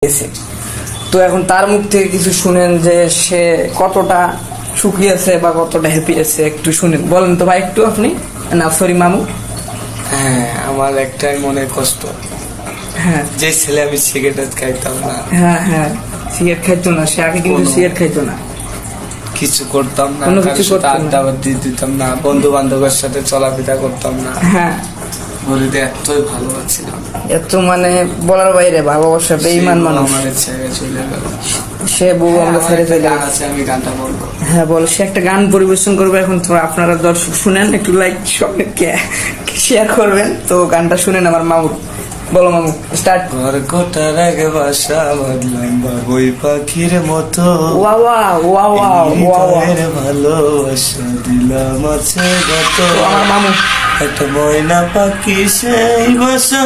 গেছে। তো এখন তার মুখ থেকে কিছু শুনেন যে সে কতটা সুখী আছে বা কতটা হ্যাপি আছে, একটু শুনেন। বলেন তো ভাই একটু আপনি। না সরি মামু। হ্যাঁ, আমার একটাই মনে কষ্ট, হ্যাঁ যে ছেলে আমি সিগারেট খাইতাম না, হ্যাঁ হ্যাঁ, সিগারেট খাইতো না সে, আগে কিন্তু সিগারেট খাইতো না, কিছু করতাম না, কোনো কারোর কিছু সাথে করতাম না। আড্ডা বাড্ডি দিতাম না, বন্ধু বান্ধবের সাথে চলাফেরা করতাম না, হ্যাঁ বলিতে এতই ভালো আছিলাম। এত মানে বলার বাইরে ভালোবাসা, বেঈমান মানুষ। আমার ছেড়ে চলে গেল। সে বউ আমরা ছেড়ে চলে গান গেছে। আছে, আমি গানটা বলবো। হ্যাঁ বল, সে একটা গান পরিবেশন করবে এখন। তো আপনারা দর্শক শুনেন, একটু লাইক শেয়ার করবেন। তো গানটা শুনেন আমার মামু। বলো মামু, স্টার্ট। ঘর কোটার আগে বাসা বাঁধলাম বাবুই পাখির মতো, ওয়া ওয়া ওয়া ওয়া ওয়া ওয়া। হৃদয়ের ভালোবাসা দিলাম আছে গত। তো আমার মামু একটা ময়না পাখি সেই বাসা